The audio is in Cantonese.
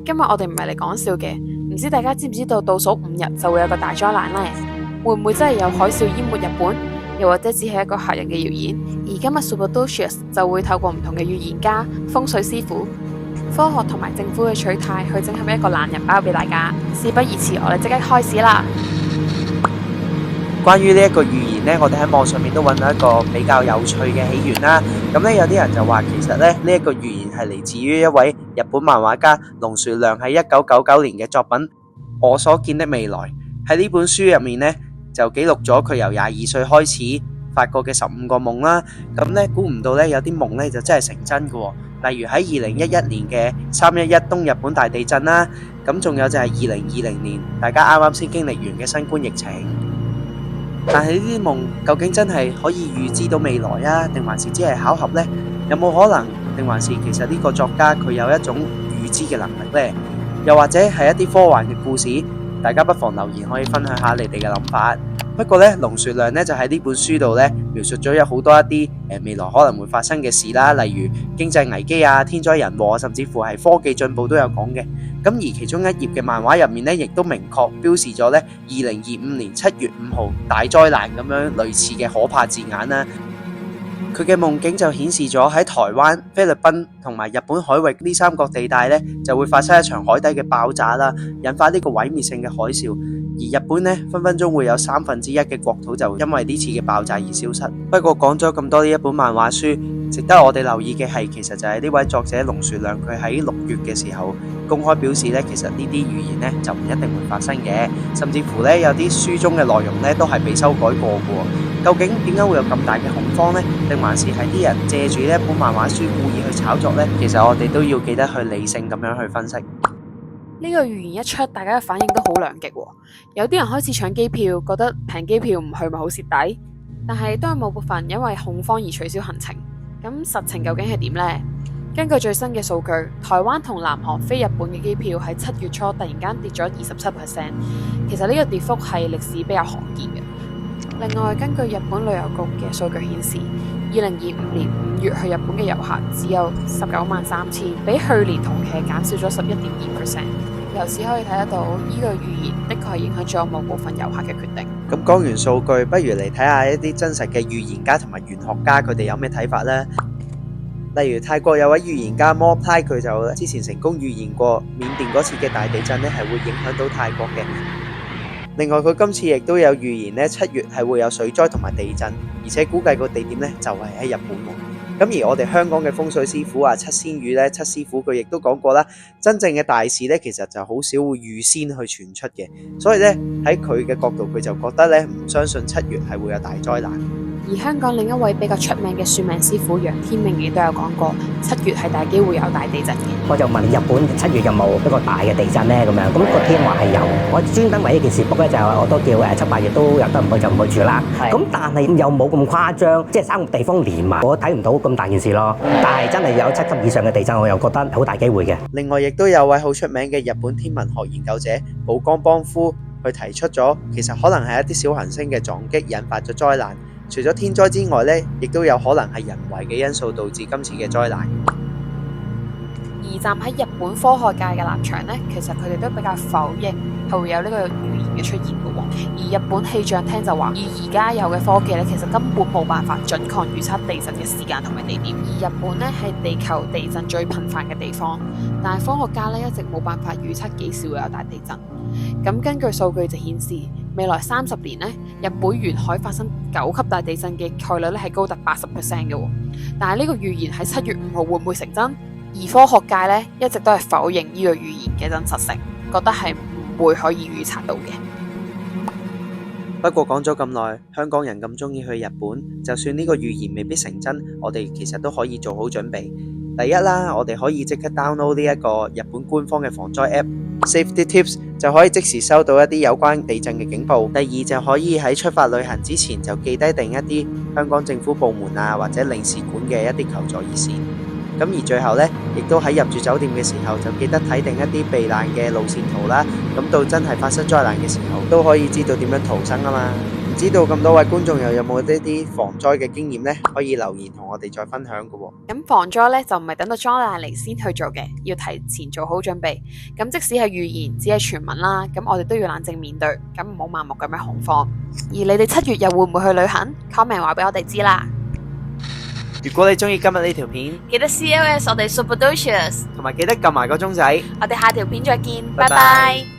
今日我哋唔係嚟講笑嘅，唔知大家知唔知道倒數5日就會有個大災難呢？會唔會真係有海嘯淹沒日本？又或者只係一個嚇人嘅謠言？而今日 Superdocious 就會透過唔同嘅預言家、風水師傅、科學同埋政府嘅取態去整合一個懶人包俾大家。事不宜遲，我哋即刻開始啦！關於呢一個預言呢，我哋喺網上面都揾到一個比較有趣嘅起源啦。咁呢，有啲人就話其實呢一個預言係嚟自於一位日本漫畫家龍樹亮喺1999年嘅作品《我所見的未來》。喺呢本書入面呢，就記錄咗佢由22歲開始發過嘅15個夢啦。咁呢，估唔到呢，有啲夢呢就真係成真嘅。例如喺2011年嘅311東日本大地震啦，咁仲有就係2020年大家啱啱先經歷完嘅新冠疫情。但係呢啲夢究竟真係可以預知到未來啊，定還是只係巧合呢？有冇可能？定還是其實呢個作家佢有一種預知嘅能力呢？又或者係一啲科幻嘅故事？大家不妨留言可以分享下你哋嘅諗法。不過呢，龍樹亮呢就喺呢本書度呢描述咗有好多一啲未來可能會發生嘅事啦，例如經濟危機啊、天災人禍，甚至乎係科技進步都有講嘅。咁而其中一頁嘅漫畫入面呢，亦都明確標示咗呢2025年7月5號大災難咁樣類似嘅可怕字眼啦。佢嘅夢境就顯示咗喺台灣、菲律賓同埋日本海域呢3個地帶呢，就會發生一場海底嘅爆炸啦，引發呢個毀滅性嘅海嘯。而日本呢，分分鐘會有1/3嘅國土就因為呢次嘅爆炸而消失。不過講咗咁多呢一本漫畫書，值得我哋留意嘅係，其實就係呢位作者龍樹亮佢喺6月嘅時候公開表示呢，其實呢啲預言呢就唔一定會發生嘅，甚至乎呢，有啲書中嘅內容呢都係被修改過嘅。究竟點解會有咁大嘅恐慌呢？定還是係啲人借住呢一本漫畫書故意去炒作呢？其實我哋都要記得去理性咁樣去分析。呢個預言一出，大家嘅反應都好兩極喎。有啲人開始搶機票，覺得平機票唔去咪好蝕底，但係都有某部分因為恐慌而取消行程。咁實情究竟係點呢？根據最新嘅數據，台灣同南韓飛日本嘅機票喺7月初突然間跌咗27%，其實呢個跌幅係歷史比較罕見嘅。另外，根據日本旅遊局嘅數據顯示，2025年5月去日本嘅遊客只有193000，比去年同期減少咗11.2%。由此可以睇得到，呢個預言的確係影響咗某部分遊客嘅決定。咁講完數據，不如嚟睇下一啲真實嘅預言家同埋玄學家佢哋有咩睇法呢？例如泰國有位預言家摩派，佢就之前成功預言過緬甸嗰次嘅大地震呢係會影響到泰國嘅。另外佢今次亦都有預言呢7月係會有水災同埋地震，而且估計個地點呢就係喺日本。咁而我哋香港嘅風水師傅七仙羽呢，七師傅佢亦都講過啦，真正嘅大事呢其實就好少會預先去傳出嘅，所以呢，喺佢嘅角度佢就覺得呢唔相信7月係會有大災難。而香港另一位比較出名嘅算命師傅楊天命亦都有講過7月係大機會有大地震嘅。我就問日本7月有冇一個大嘅地震呢？咁樣，咁個天話係有，我專登為呢件事 book 咧，就我都叫7、8月都有得唔去就唔去住啦。咁但係又冇咁誇張，即係3個地方連埋，我睇唔到咁大件事咯。但係真係有7級以上嘅地震，我又覺得好大機會嘅。另外亦都有位好出名嘅日本天文學研究者寶江邦夫，佢提出咗其實可能係一啲小行星嘅撞擊引發咗災難。除咗天災之外呢，亦都有可能係人為嘅因素導致今次嘅災難。而站喺日本科學界嘅立場呢，其實佢哋都比較否認係會有呢個預言嘅出現嘅喎。而日本氣象廳就話，以而家有嘅科技呢，其實根本冇辦法準確預測地震嘅時間同埋地點。而日本呢係地球地震最頻繁嘅地方，但係科學家呢一直冇辦法預測幾時會有大地震。咁根據數據就顯示，未來30年呢，日本沿海發生9級大地震嘅概率呢係高達80% 嘅。但係呢個預言喺7月5號會唔會成真？而科學界呢一直都係否認呢個預言嘅真實性，覺得係唔會可以預測到嘅。不過講咗咁耐，香港人咁中意去日本，就算呢個預言未必成真，我哋其實都可以做好準備。第一啦，我哋可以即刻 download 呢一個日本官方嘅防災 app Safety Tips， 就可以即時收到一啲有關地震嘅警報。第二就可以喺出發旅行之前就記低定一啲香港政府部門啊或者領事館嘅一啲求助熱線。咁而最後呢，亦都喺入住酒店嘅時候就記得睇定一啲避難嘅路線圖啦。咁到真係發生災難嘅時候，都可以知道點樣逃生啊嘛。知道咁多位觀眾又有冇一啲防災嘅經驗呢？可以留言同我哋再分享㗎喎。咁防災咧就唔係等到災難嚟先去做嘅，要提前做好準備。咁即使係預言，只係傳聞啦，咁我哋都要冷靜面對，咁唔好盲目咁樣恐慌。而你哋7月又會唔會去旅行？comment 話俾我哋知啦。如果你中意今日呢條片，記得 CLS 我哋 Superdocious，同埋記得撳埋個鐘仔。我哋下條片再見，拜拜拜拜。